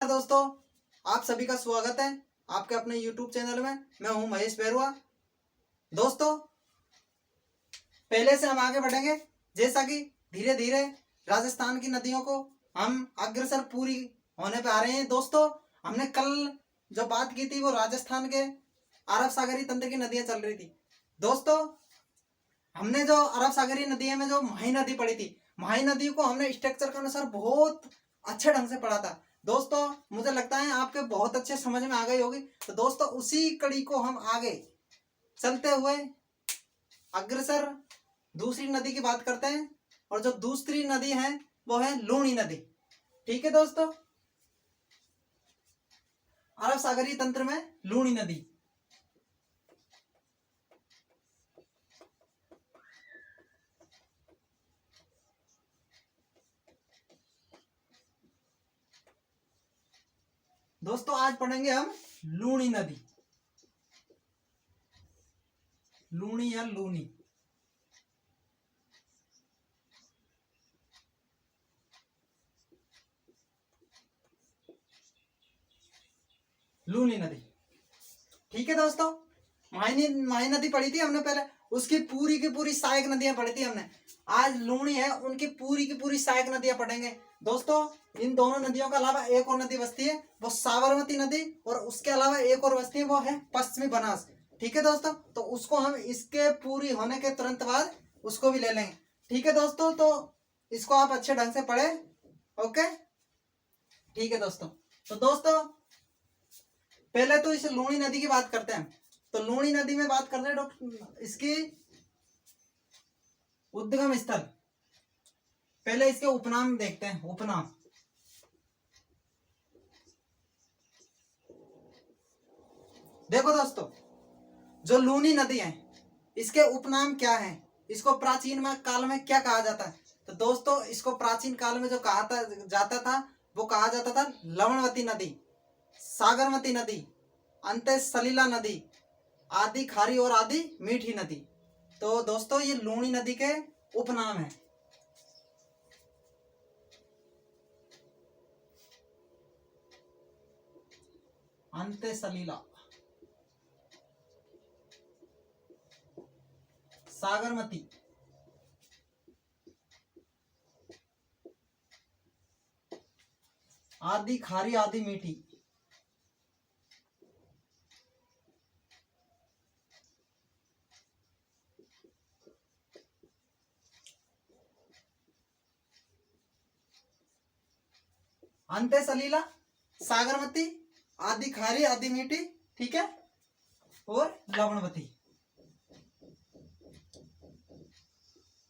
दोस्तों, आप सभी का स्वागत है आपके अपने YouTube चैनल में। मैं हूं महेश बैरुआ। दोस्तों, पहले से हम आगे बढ़ेंगे, जैसा कि धीरे धीरे राजस्थान की नदियों को हम अग्रसर पूरी होने पे आ रहे हैं। दोस्तों, हमने कल जो बात की थी वो राजस्थान के अरब सागरी तंत्र की नदियां चल रही थी। दोस्तों, हमने जो अरब सागरी नदियों में जो माही नदी पड़ी थी, माही नदी को हमने स्ट्रक्चर के अनुसार बहुत अच्छे ढंग से पढ़ा था। दोस्तों, मुझे लगता है आपके बहुत अच्छे समझ में आ गई होगी। तो दोस्तों, उसी कड़ी को हम आगे चलते हुए अग्रसर दूसरी नदी की बात करते हैं, और जो दूसरी नदी है वो है लूणी नदी। ठीक है दोस्तों, अरब सागरी तंत्र में लूणी नदी। दोस्तों, आज पढ़ेंगे हम लूणी नदी, लूणी या लूनी। लूनी नदी। ठीक है दोस्तों, माही नदी पढ़ी थी हमने पहले, उसकी पूरी की पूरी सहायक नदियां पढ़ी थी हमने। आज लूणी है, उनकी पूरी की पूरी सहायक नदियां पढ़ेंगे। दोस्तों, इन दोनों नदियों के अलावा एक और नदी बसती है, वो साबरमती नदी, और उसके अलावा एक और बसती है, वो है पश्चिमी बनास। ठीक है दोस्तों, तो उसको हम इसके पूरी होने के तुरंत बाद उसको भी ले लेंगे। ठीक है दोस्तों, तो इसको आप अच्छे ढंग से पढ़े। ओके, ठीक है दोस्तों। तो दोस्तों, पहले तो इस लूणी नदी की बात करते हैं। तो लूणी नदी में बात करते हैं इसकी उद्गम स्थल। पहले इसके उपनाम देखते हैं। उपनाम, देखो दोस्तों, जो लूणी नदी है इसके उपनाम क्या है, इसको प्राचीन काल में क्या कहा जाता है। तो दोस्तों, इसको प्राचीन काल में जो कहा जाता था वो कहा जाता था लवणवती नदी, सागरमती नदी, अंत सलीला नदी, आदि खारी और आदि मीठी नदी। तो दोस्तों, ये लूणी नदी के उपनाम है। अंत सलीला, सागरमती, आदि खारी, आदि मीठी। अंत सलीला, सागरमती, आदि खारी, आदि मीठी, ठीक है, और लवणवती।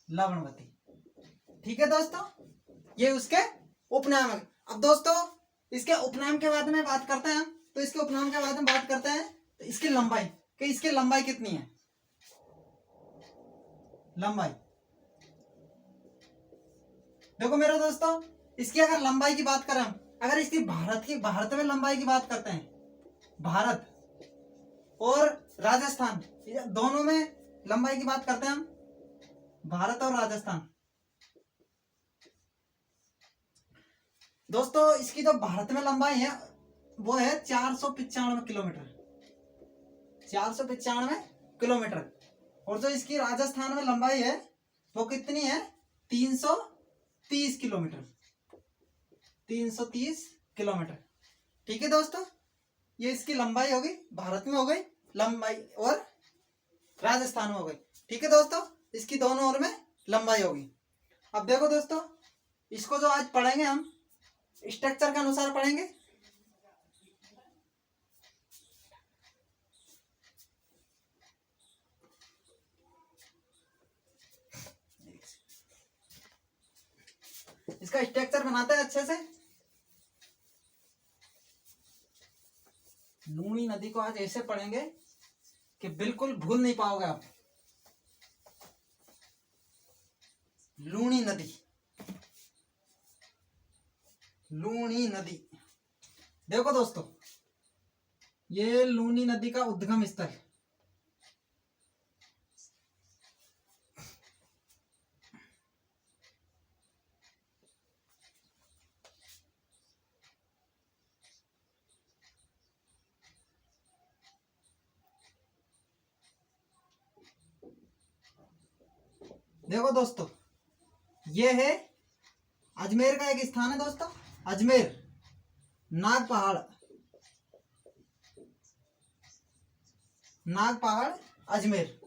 लवणवती, ठीक है दोस्तों, ये उसके उपनाम है। अब दोस्तों, इसके उपनाम के बारे में बात करते हैं हम। तो इसके उपनाम के बारे में बात करते हैं, तो इसकी लंबाई, कि इसकी लंबाई कितनी है। लंबाई, देखो मेरे दोस्तों, इसकी अगर लंबाई की बात करें हम, अगर इसकी भारत में लंबाई की बात करते हैं, भारत और राजस्थान दोनों में लंबाई की बात करते हैं हम, भारत और राजस्थान। दोस्तों, इसकी जो भारत में लंबाई है वो है 495 किलोमीटर, 495 किलोमीटर। और जो इसकी राजस्थान में लंबाई है वो कितनी है, 330 किलोमीटर, 330 किलोमीटर। ठीक है दोस्तों, ये इसकी लंबाई हो गई, भारत में हो गई लंबाई, और राजस्थान में हो गई। ठीक है दोस्तों, इसकी दोनों ओर में लंबाई होगी। अब देखो दोस्तों, इसको जो आज पढ़ेंगे हम स्ट्रक्चर के अनुसार पढ़ेंगे। इसका स्ट्रक्चर बनाते हैं अच्छे से। लूणी नदी को आज ऐसे पढ़ेंगे कि बिल्कुल भूल नहीं पाओगे आप। लूणी नदी, लूणी नदी। देखो दोस्तों, ये लूणी नदी का उद्गम स्थल, देखो दोस्तों, ये है अजमेर का एक स्थान है दोस्तों, अजमेर नाग पहाड़, नाग पहाड़ अजमेर,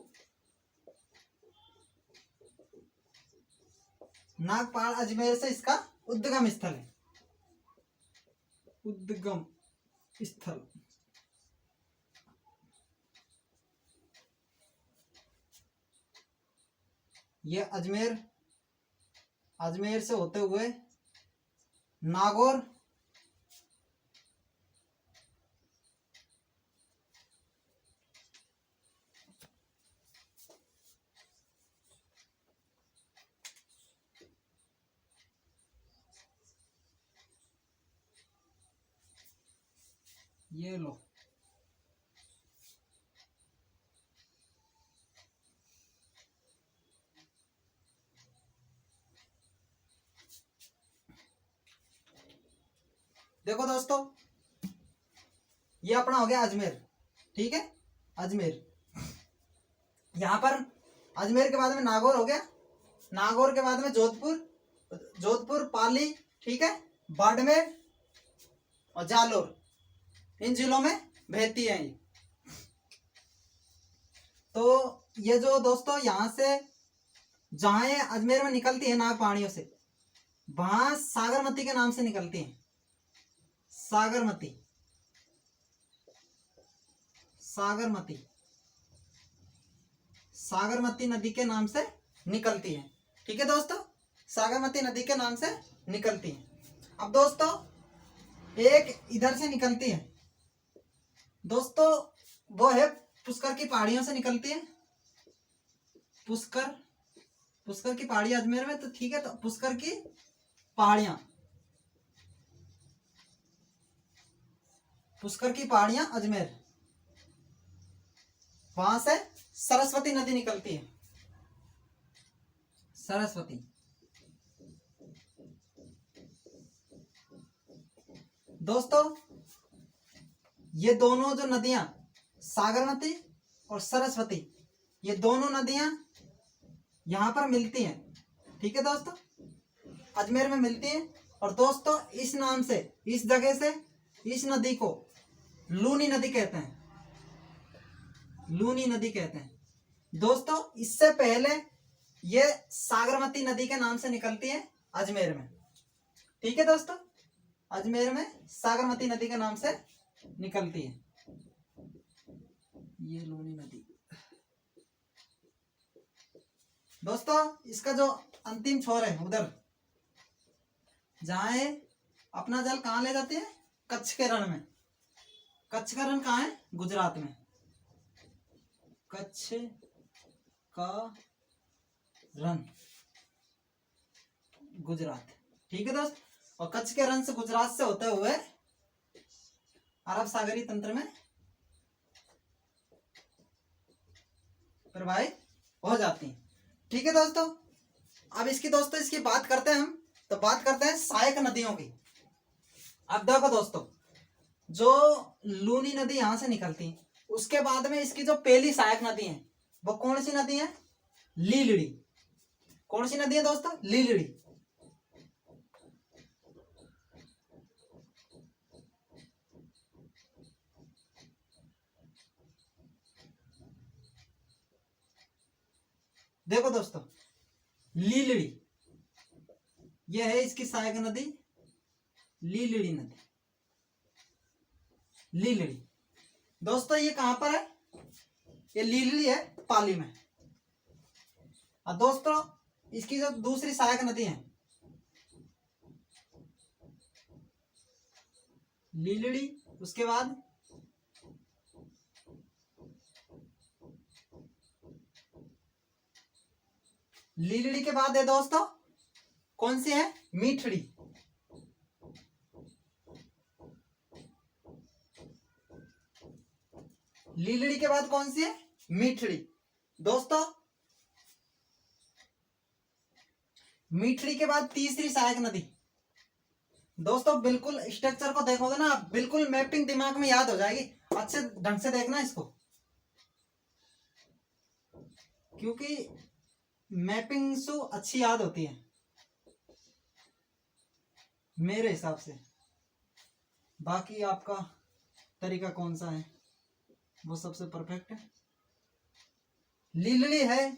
नाग पहाड़ अजमेर से इसका उद्गम स्थल है, उद्गम स्थल। ये अजमेर, अजमेर से होते हुए नागौर, ये लो, देखो दोस्तों, ये अपना हो गया अजमेर, ठीक है, अजमेर। यहां पर अजमेर के बाद में नागौर हो गया, नागौर के बाद में जोधपुर, जोधपुर पाली, ठीक है, बाड़मेर और जालोर, इन जिलों में बहती है ये। तो ये जो दोस्तों यहां से जहां ये अजमेर में निकलती है नाग पहाड़ियों से, वहां सागरमती के नाम से निकलती है, सागरमती, सागरमती, सागरमती नदी के नाम से निकलती है, ठीक है दोस्तों, सागरमती नदी के नाम से निकलती है। अब दोस्तों एक इधर से निकलती है दोस्तों, वो है पुष्कर की पहाड़ियों से निकलती है, पुष्कर, पुष्कर की पहाड़ी अजमेर में, तो ठीक है, तो पुष्कर की पहाड़ियां, पुष्कर की पहाड़ियां अजमेर, वहां से सरस्वती नदी निकलती है, सरस्वती। दोस्तों ये दोनों जो नदियां, सागरमती और सरस्वती, ये दोनों नदियां यहां पर मिलती हैं, ठीक है दोस्तों, अजमेर में मिलती हैं। और दोस्तों इस नाम से, इस जगह से इस नदी को लूनी नदी कहते हैं, लूनी नदी कहते हैं। दोस्तों इससे पहले ये सागरमती नदी के नाम से निकलती है अजमेर में, ठीक है दोस्तों, अजमेर में सागरमती नदी के नाम से निकलती है, ये लूनी नदी। दोस्तों इसका जो अंतिम छोर है उधर, जहां अपना जल कहाँ ले जाती है, कच्छ के रण में, कच्छ का रण कहाँ है, गुजरात में, कच्छ का रण गुजरात, ठीक है दोस्त। और कच्छ के रण से, गुजरात से होते हुए अरब सागरीय तंत्र में प्रवाहित हो जाती है, ठीक है दोस्तों। अब इसकी दोस्तों इसकी बात करते हैं हम, तो बात करते हैं सहायक नदियों की। अब देखो दोस्तों, जो लूनी नदी यहां से निकलती है, उसके बाद में इसकी जो पहली सहायक नदी है वो कौन सी नदी है, लीलड़ी। कौन सी नदी है दोस्तों, लीलड़ी। देखो दोस्तों लीलड़ी, यह है इसकी सहायक नदी, लीलड़ी नदी, लीलड़ी। दोस्तों ये कहां पर है, ये लीलड़ी है पाली में। और दोस्तों इसकी जो दूसरी सहायक नदी है, लीलड़ी, उसके बाद लीलड़ी के बाद है दोस्तों कौन सी है, मीठड़ी। लीलड़ी के बाद कौन सी है, मीठड़ी। दोस्तों मीठड़ी के बाद तीसरी सहायक नदी। दोस्तों बिल्कुल स्ट्रक्चर को देखोगे ना, बिल्कुल मैपिंग दिमाग में याद हो जाएगी, अच्छे ढंग से देखना इसको, क्योंकि मैपिंग सो अच्छी याद होती है मेरे हिसाब से। बाकी आपका तरीका कौन सा है वो सबसे परफेक्ट है। लीलड़ी है,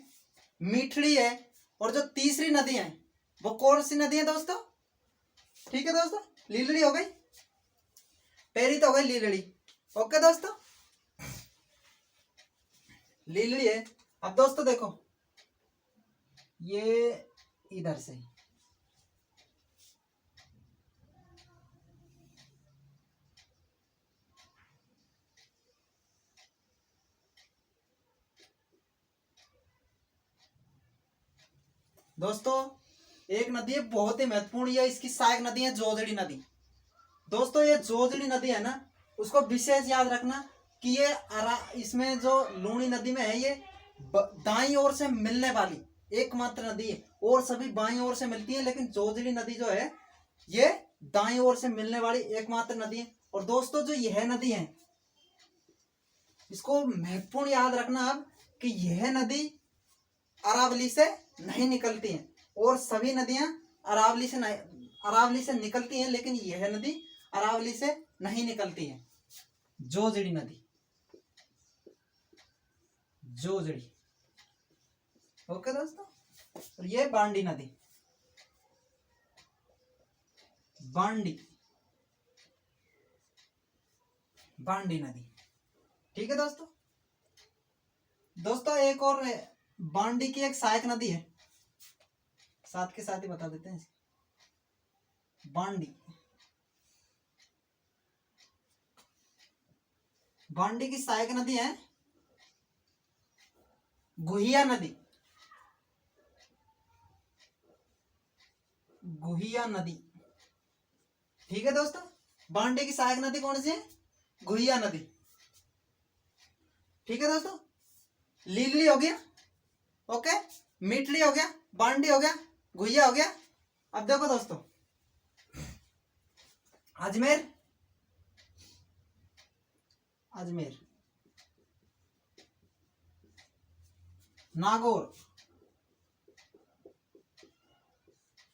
मीठड़ी है, और जो तीसरी नदी है वो कौन सी नदी है दोस्तों? ठीक है दोस्तों, लीलड़ी हो गई, पहली तो हो गई लीलड़ी। ओके दोस्तों, लीलड़ी है। अब दोस्तों देखो, ये इधर से दोस्तों एक नदी है बहुत ही महत्वपूर्ण, ये इसकी सहायक नदी है जोजड़ी नदी। दोस्तों ये जोजड़ी नदी है ना, उसको विशेष याद रखना कि ये इसमें जो लूणी नदी में है, ये दाईं ओर से मिलने वाली एकमात्र नदी है, और सभी बाईं ओर से मिलती है, लेकिन जोजड़ी नदी जो है ये दाईं ओर से मिलने वाली एकमात्र नदी है। और दोस्तों जो यह नदी है, इसको महत्वपूर्ण याद रखना अब कि यह नदी अरावली से नहीं निकलती हैं, और सभी नदियां अरावली से निकलती हैं, लेकिन यह नदी अरावली से नहीं निकलती है। जोजड़ी नदी, जोजड़ी। ओके दोस्तों, और ये बांडी नदी, बांडी, बांडी नदी। ठीक है दोस्तों। दोस्तों एक और बांडी की एक सहायक नदी है, साथ के साथ ही बता देते हैं। बांडी, बांडी की सहायक नदी है गुहिया नदी, गुहिया नदी। ठीक है दोस्तों, बांडी की सहायक नदी कौन सी है? गुहिया नदी। ठीक है दोस्तों, लीलड़ी हो गया, ओके, मीठड़ी हो गया, बांडी हो गया, गुहिया हो गया। अब देखो दोस्तों, अजमेर, अजमेर, नागौर।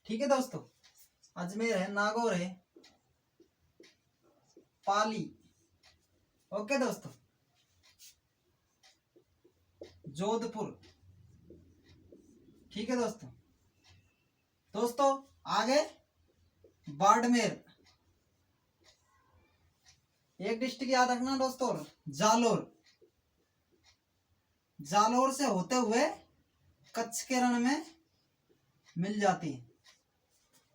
ठीक है दोस्तों, अजमेर है, नागौर है, पाली। ओके दोस्तों, जोधपुर। ठीक है दोस्तों। दोस्तों आगे बाड़मेर, एक डिस्ट्रिक्ट याद रखना दोस्तों, जालोर, जालोर से होते हुए कच्छ के रण में मिल जाती है।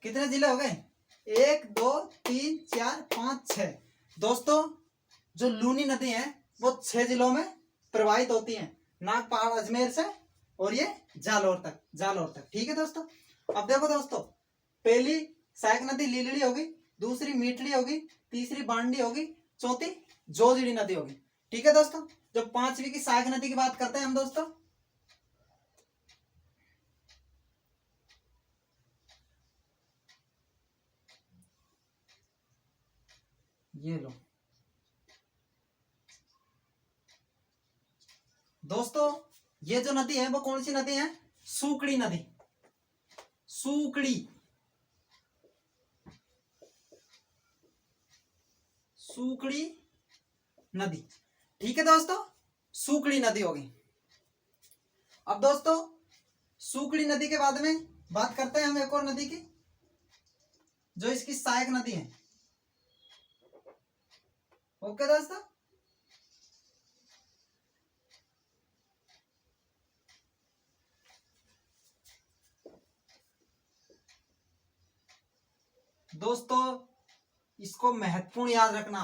कितने जिले हो गए? 1 2 3 4 5 6। दोस्तों जो लूनी नदी है वो 6 जिलों में प्रवाहित होती है, नागपाल, अजमेर से और ये जालोर तक, जालोर तक। ठीक है दोस्तों। अब देखो दोस्तों, पहली सहायक नदी लीलड़ी होगी, दूसरी मीठड़ी होगी, तीसरी बांडी होगी, चौथी जोजड़ी नदी होगी। ठीक है दोस्तों। जो पांचवी की सहायक नदी की बात करते हैं हम दोस्तों, ये लो दोस्तों, ये जो नदी है वो कौन सी नदी है? सूकड़ी नदी, सूकड़ी, सूकड़ी नदी। ठीक है दोस्तों, सूकड़ी नदी होगी। अब दोस्तों सूकड़ी नदी के बाद में बात करते हैं हम एक और नदी की, जो इसकी सहायक नदी है। ओके दोस्तों, दोस्तों इसको महत्वपूर्ण याद रखना,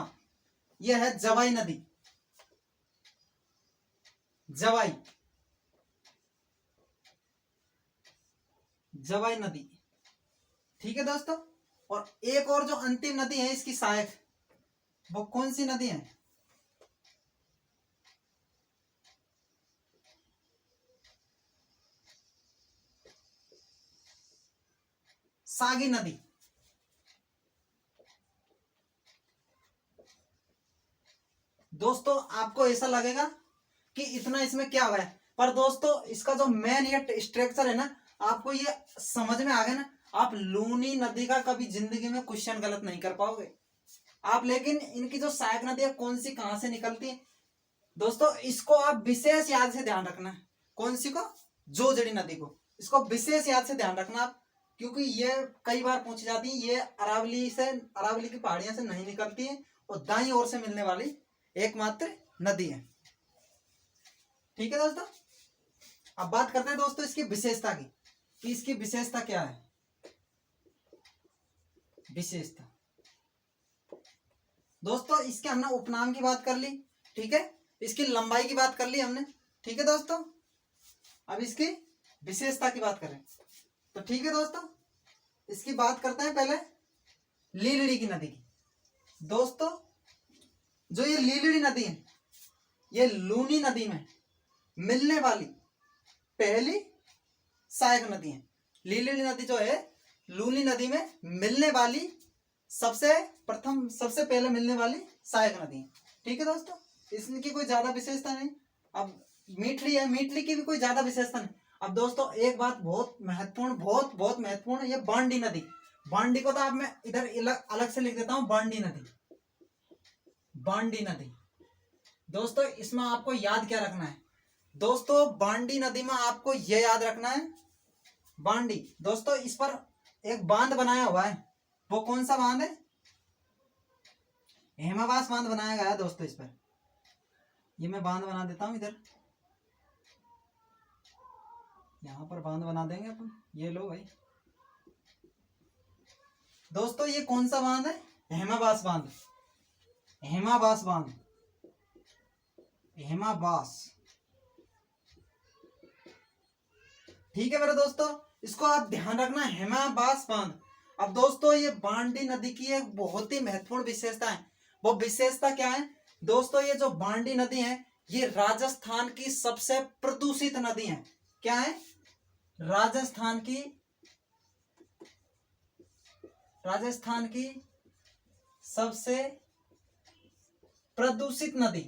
यह है जवाई नदी, जवाई, जवाई नदी। ठीक है दोस्तों। और एक और जो अंतिम नदी है इसकी सहायक, वो कौन सी नदी है? सागी नदी। दोस्तों आपको ऐसा लगेगा कि इतना इसमें क्या हुआ है, पर दोस्तों इसका जो मेन ये स्ट्रक्चर है ना, आपको ये समझ में आ गया ना, आप लूनी नदी का कभी जिंदगी में क्वेश्चन गलत नहीं कर पाओगे आप। लेकिन इनकी जो सहायक नदी है कौन सी कहां से निकलती है दोस्तों, इसको आप विशेष याद से ध्यान रखना है। कौन सी को? जोजड़ी नदी को, इसको विशेष याद से ध्यान रखना आप, क्योंकि ये कई बार पूछी जाती है। ये अरावली की पहाड़ियां से नहीं निकलती है और दाईं ओर से मिलने वाली एकमात्र नदी है। ठीक है दोस्तों, अब बात करते हैं दोस्तों इसकी विशेषता की, कि इसकी विशेषता क्या है। विशेषता दोस्तों, इसके हमने उपनाम की बात कर ली, ठीक है, इसकी लंबाई की बात कर ली हमने, ठीक है दोस्तों। अब इसकी विशेषता की बात करें तो ठीक है दोस्तों, इसकी बात करते हैं पहले लीलड़ी की नदी की। दोस्तों जो ये लीलड़ी नदी है, ये लूनी नदी में मिलने वाली पहली सहायक नदी है। लीलड़ी नदी जो है लूनी नदी में मिलने वाली सबसे पहले मिलने वाली सहायक नदी है। ठीक है दोस्तों, इसकी कोई ज्यादा विशेषता नहीं। अब मीठली है, मीठली की भी कोई ज्यादा विशेषता नहीं। अब दोस्तों एक बात बहुत महत्वपूर्ण, बहुत महत्वपूर्ण, ये बांडी नदी। बांडी को तो आप मैं इधर अलग से लिख देता हूं, बांडी नदी। बांडी नदी दोस्तों, इसमें आपको याद क्या रखना है दोस्तों, बांडी नदी में आपको यह याद रखना है, बांडी दोस्तों, इस पर एक बांध बनाया हुआ है। वो कौन सा बांध है? हेमावास बांध बनाया गया है दोस्तों। इस पर ये मैं बांध बना देता हूं, इधर यहां पर बांध बना देंगे अपन। ये लो भाई दोस्तों, ये कौन सा बांध है? हेमावास बांध। हेमावास बांध, हेमावास। ठीक है मेरे दोस्तों, इसको आप ध्यान रखना, हेमावास बांध। अब दोस्तों ये बांडी नदी की एक बहुत ही महत्वपूर्ण विशेषता है। वो विशेषता क्या है दोस्तों? ये जो बांडी नदी है ये राजस्थान की सबसे प्रदूषित नदी है। क्या है? राजस्थान की सबसे प्रदूषित नदी।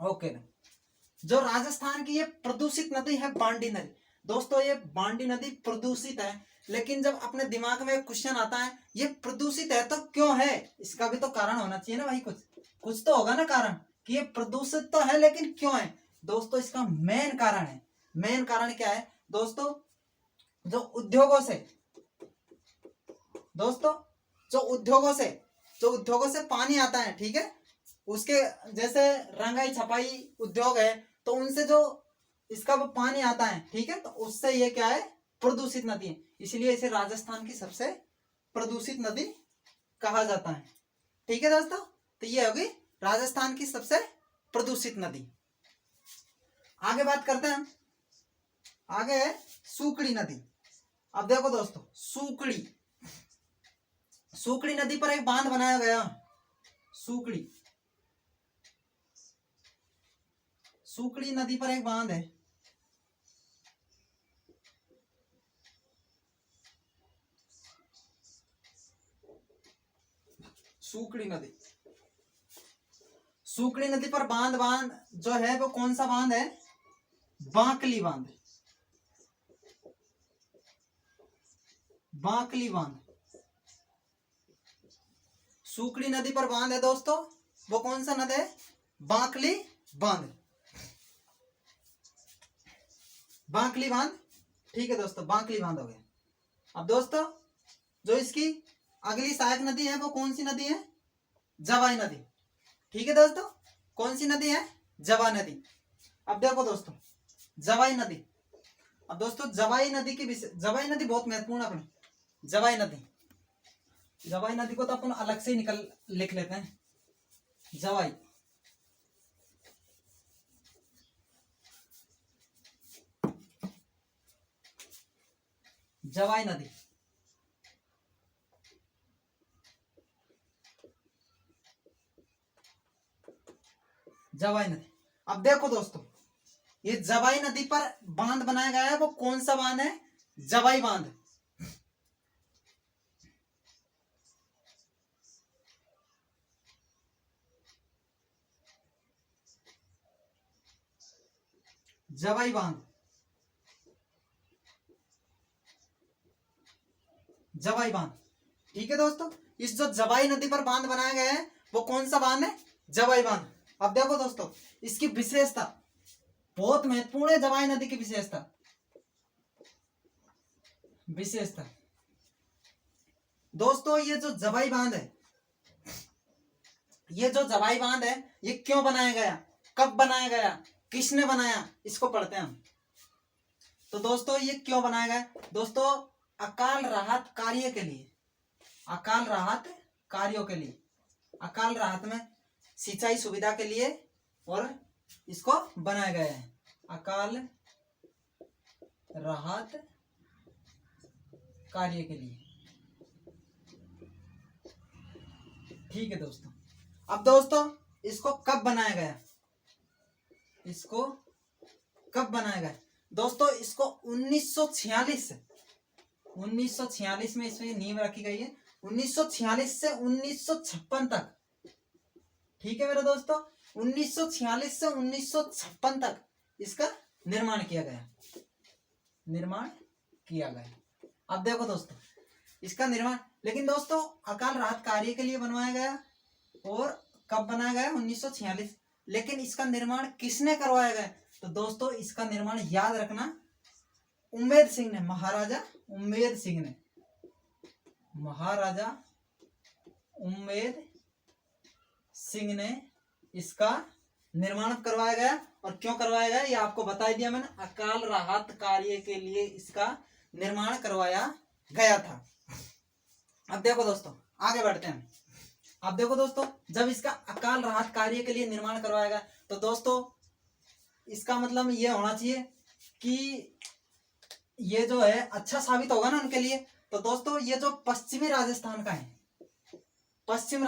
ओके, जो राजस्थान की ये प्रदूषित नदी है बांडी नदी। दोस्तों ये बांडी नदी प्रदूषित है, लेकिन जब अपने दिमाग में क्वेश्चन आता है ये प्रदूषित है तो क्यों है, इसका भी तो कारण होना चाहिए ना भाई। कुछ तो होगा ना कारण, कि ये प्रदूषित तो है लेकिन क्यों है। दोस्तों इसका मेन कारण है, मेन कारण क्या है दोस्तों? जो उद्योगों से पानी आता है, ठीक है, उसके जैसे रंगाई छपाई उद्योग है, तो उनसे जो इसका वो पानी आता है, ठीक है, तो उससे ये क्या है? प्रदूषित नदी है। इसलिए इसे राजस्थान की सबसे प्रदूषित नदी कहा जाता है। ठीक है दोस्तों, तो ये होगी राजस्थान की सबसे प्रदूषित नदी। आगे बात करते हैं, आगे है सूकड़ी नदी। अब देखो दोस्तों, सूकड़ी नदी पर एक बांध बनाया गया। सूकड़ी नदी पर एक बांध है। सूकड़ी नदी पर बांध जो है वो कौन सा बांध है? बांकली बांध। सूकड़ी नदी पर बांध है दोस्तों, वो कौन सा नदी है? बांकली बांध। ठीक है दोस्तों, बांकली बांध हो गया। अब दोस्तों जो इसकी अगली सहायक नदी है वो कौन सी नदी है? जवाई नदी। ठीक है दोस्तों, कौन सी नदी है? जवाई नदी। अब देखो दोस्तों, जवाई नदी। अब दोस्तों जवाई नदी बहुत महत्वपूर्ण है अपने। जवाई नदी को तो अपन अलग से ही लिख लेते हैं। जवाई नदी। जवाई नदी। अब देखो दोस्तों, ये जवाई नदी पर बांध बनाया गया है, वो कौन सा बांध है? जवाई बांध। जवाई बांध, जवाई बांध। ठीक है दोस्तों, इस जो जवाई नदी पर बांध बनाया गया है वो कौन सा बांध है? जवाई बांध। अब देखो दोस्तों, इसकी विशेषता बहुत महत्वपूर्ण है। जवाई नदी की विशेषता, विशेषता दोस्तों, ये जो जवाई बांध है, ये जो जवाई बांध है, ये क्यों बनाया गया, कब बनाया गया, किसने बनाया, इसको पढ़ते हैं हम। तो दोस्तों ये क्यों बनाया गया? दोस्तों अकाल राहत कार्य के लिए, अकाल राहत कार्यों के लिए, अकाल राहत में सिंचाई सुविधा के लिए और इसको बनाया गया है, अकाल राहत कार्य के लिए। ठीक है दोस्तों, अब दोस्तों इसको कब बनाया गया, इसको कब बनाया गया? दोस्तों इसको 1946 में इसमें नींव रखी गई है, 1946 से 1956 तक। ठीक है मेरे दोस्तों, 1946 से 1956 तक इसका निर्माण किया गया, निर्माण किया गया। अब देखो दोस्तों इसका निर्माण, लेकिन दोस्तों अकाल राहत कार्य के लिए बनवाया गया और कब बनाया गया? 1946। लेकिन इसका निर्माण किसने करवाया गया? तो दोस्तों इसका निर्माण याद रखना, उम्मेद सिंह ने, महाराजा उम्मेद सिंह ने, महाराजा उम्मेद सिंह ने इसका निर्माण करवाया गया। और क्यों करवाया गया ये आपको बता दिया मैंने, अकाल राहत कार्य के लिए इसका निर्माण करवाया गया था। अब देखो दोस्तों आगे बढ़ते हैं। अब देखो दोस्तों, जब इसका अकाल राहत कार्य के लिए निर्माण करवाया गया तो दोस्तों इसका मतलब ये होना चाहिए कि ये जो है अच्छा साबित होगा ना उनके लिए। तो दोस्तों ये जो पश्चिमी राजस्थान का है, पश्चिमी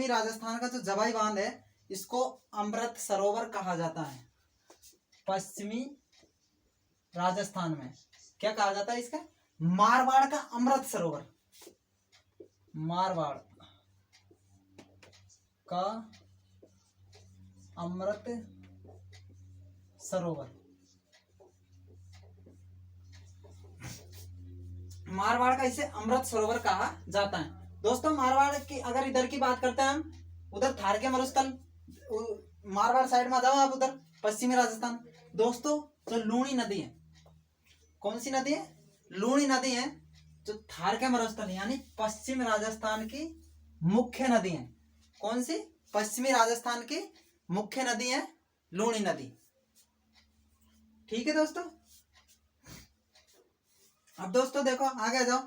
राजस्थान का जो जवाई बांध है, इसको अमृत सरोवर कहा जाता है। पश्चिमी राजस्थान में क्या कहा जाता है इसका? मारवाड़ का अमृत सरोवर, मारवाड़ का अमृत सरोवर, मारवाड़ का इसे अमृत सरोवर कहा जाता है। दोस्तों मारवाड़ की अगर इधर की बात करते हैं हम, उधर थार के मरुस्थल, मारवाड़ साइड में आ जाओ आप, उधर पश्चिमी राजस्थान। दोस्तों जो लूणी नदी है, कौन सी नदी है? लूणी नदी है, जो थार के मरुस्थल यानी पश्चिम राजस्थान की मुख्य नदी है। कौन सी? पश्चिमी राजस्थान की मुख्य नदी है लूणी नदी। ठीक है दोस्तों, अब दोस्तों देखो आगे आ जाओ।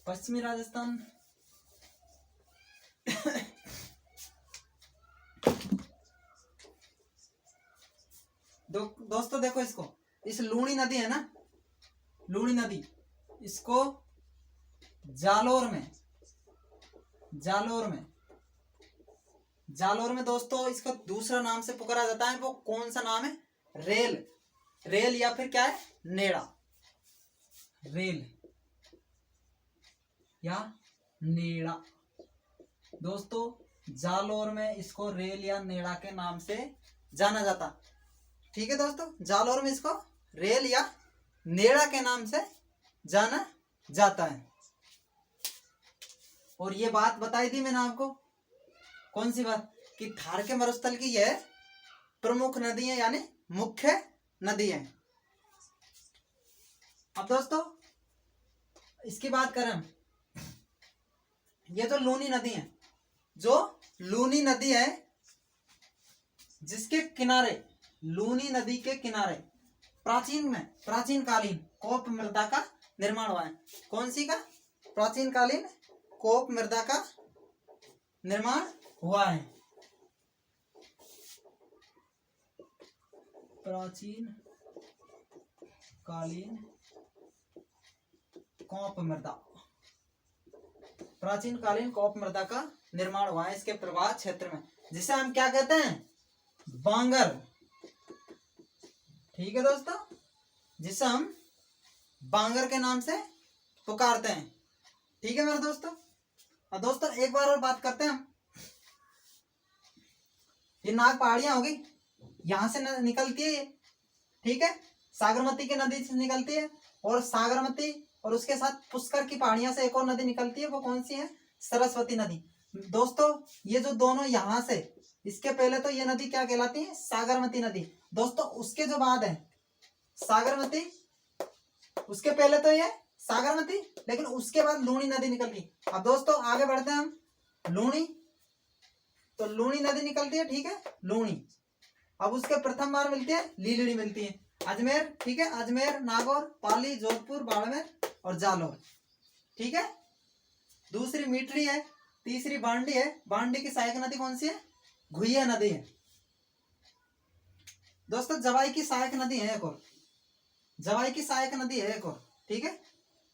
पश्चिमी राजस्थान दोस्तों देखो इसको, इस लूणी नदी है ना, लूणी नदी, इसको जालोर में दोस्तों इसका दूसरा नाम से पुकारा जाता है। वो कौन सा नाम है? रेल या फिर क्या है? नेड़ा, रेल या नेड़ा। दोस्तों जालोर में इसको रेल या नेड़ा के नाम से जाना जाता। ठीक है दोस्तों, जालोर में इसको रेल या नेड़ा के नाम से जाना जाता है। और ये बात बताई थी मैंने आपको, कौन सी बात? कि थार के मरुस्थल की यह प्रमुख नदी है यानी मुख्य नदी है। अब दोस्तों इसकी बात करें, ये जो लूनी नदी है, जो लूनी नदी है जिसके किनारे, लूनी नदी के किनारे प्राचीन कालीन कोप मृदा का निर्माण हुआ है। कौन सी का? प्राचीन कालीन कोप मृदा का निर्माण हुआ है। प्राचीन कालीन कोप मृदा, प्राचीन कालीन कोप मृदा का निर्माण हुआ है इसके प्रवाह क्षेत्र में, जिसे हम क्या कहते हैं? बांगर। ठीक है दोस्तों, जिसे हम बांगर के नाम से पुकारते हैं। ठीक है मेरे दोस्तों। और दोस्तों एक बार और बात करते हैं हम। ये नाग पहाड़ियां होगी, यहाँ से निकलती है ये, ठीक है, सागरमती की नदी से निकलती है। और सागरमती और उसके साथ पुष्कर की पहाड़ियां से एक और नदी निकलती है, वो कौन सी है? सरस्वती नदी। दोस्तों ये जो दोनों यहाँ से, इसके पहले तो ये नदी क्या कहलाती है? सागरमती नदी। दोस्तों उसके जो बाद है सागरमती, उसके पहले तो ये सागरमती, लेकिन उसके बाद लूणी नदी निकलती। अब दोस्तों आगे बढ़ते हैं हम। लूणी, तो लूणी नदी निकलती है, ठीक है, लूणी। अब उसके प्रथम बार मिलती है लीलड़ी मिलती है। अजमेर, ठीक है, अजमेर, नागौर, पाली, जोधपुर, बाड़मेर और जालौर, ठीक है। दूसरी मीठड़ी है, तीसरी बांडी है। बांडी की सहायक नदी कौन सी है? घुइया नदी है। दोस्तों जवाई की सहायक नदी है एक और, जवाई की सहायक नदी है एक और, ठीक है।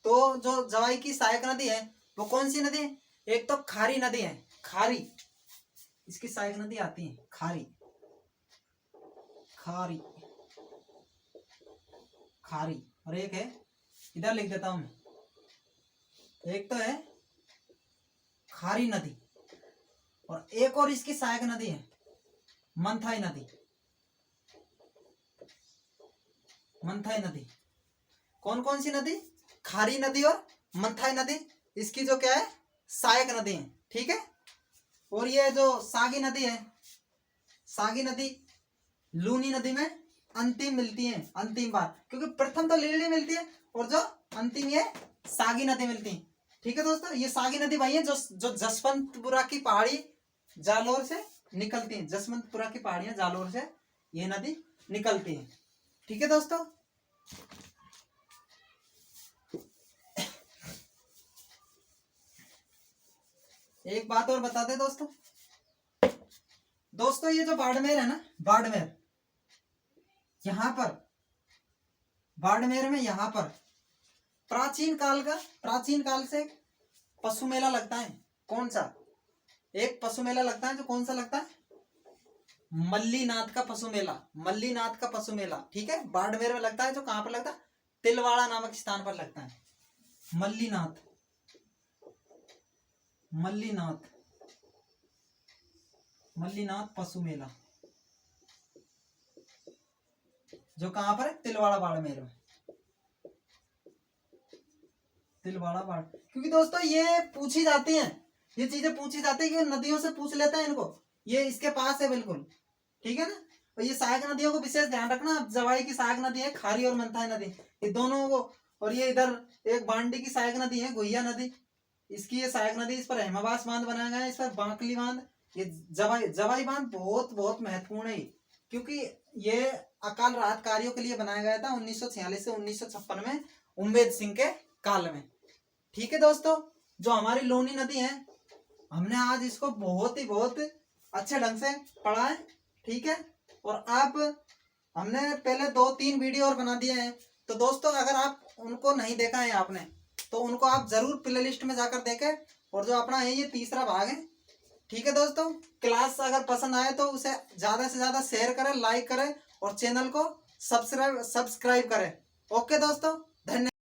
तो जो जवाई की सहायक नदी है वो कौन सी नदी है? एक तो खारी नदी है, खारी, इसकी सहायक नदी आती है खारी, खारी, खारी। और एक है, इधर लिख देता हूं मैं, एक तो है खारी नदी, और एक और इसकी सहायक नदी है मंथाई नदी, मंथाई नदी। कौन कौन सी नदी? खारी नदी और मंथाई नदी, इसकी जो क्या है? सहायक नदी है, ठीक है। और ये जो सागी नदी है, सागी नदी लूनी नदी में अंतिम मिलती है, अंतिम बार, क्योंकि प्रथम तो लीलड़ी मिलती है और जो अंतिम ये सागी नदी मिलती है, ठीक है दोस्तों। ये सागी नदी वही है जो जसवंतपुरा की पहाड़ी जालोर से निकलती है, जसवंतपुरा की पहाड़ियां जालोर से ये नदी निकलती है, ठीक है दोस्तों। एक बात और बता दे दोस्तों, दोस्तों ये जो बाड़मेर है ना, बाड़मेर, यहां पर बाड़मेर में यहाँ पर प्राचीन काल से पशु मेला लगता है। कौन सा? एक पशु मेला लगता है, जो कौन सा लगता है? मल्लीनाथ का पशु मेला, मल्लीनाथ का पशु मेला, ठीक है, बाड़मेर में लगता है। जो कहां पर लगता है? तिलवाड़ा नामक स्थान पर लगता है, मल्लीनाथ, मल्लीनाथ, मल्लीनाथ पशु मेला, जो कहां पर है? तिलवाड़ा बाड़मेर में, तिलवाड़ा बाड़। क्योंकि दोस्तों ये पूछी जाती हैं, ये चीजें पूछी जाती है, कि नदियों से पूछ लेते हैं इनको, ये इसके पास है बिल्कुल, ठीक है ना। और ये सहायक नदियों को विशेष ध्यान रखना। जवाई की सहायक नदी है खारी और मंथाई नदी, ये दोनों को। और ये इधर एक बांडी की सहायक नदी है घुइया नदी, इसकी ये सहायक नदी, इस पर हेमावास बांध बनाया गया है, इस पर बांकली बांध, ये जवाई बांध बहुत बहुत महत्वपूर्ण है, क्योंकि ये अकाल राहत कार्यों के लिए बनाया गया था 1946 से 1956 में, उम्मेद सिंह के काल में, ठीक है दोस्तों। जो हमारी लोनी नदी है, हमने आज इसको बहुत ही बहुत अच्छे ढंग से पढ़ा है, ठीक है। और आप, हमने पहले 2-3 वीडियो और बना दिए हैं, तो दोस्तों अगर आप उनको नहीं देखा है आपने, तो उनको आप जरूर प्ले लिस्ट में जाकर देखें। और जो अपना है ये तीसरा भाग है, ठीक है दोस्तों। क्लास अगर पसंद आए तो उसे ज्यादा से ज्यादा शेयर करें, लाइक करें और चैनल को सब्सक्राइब करें। ओके दोस्तों, धन्यवाद।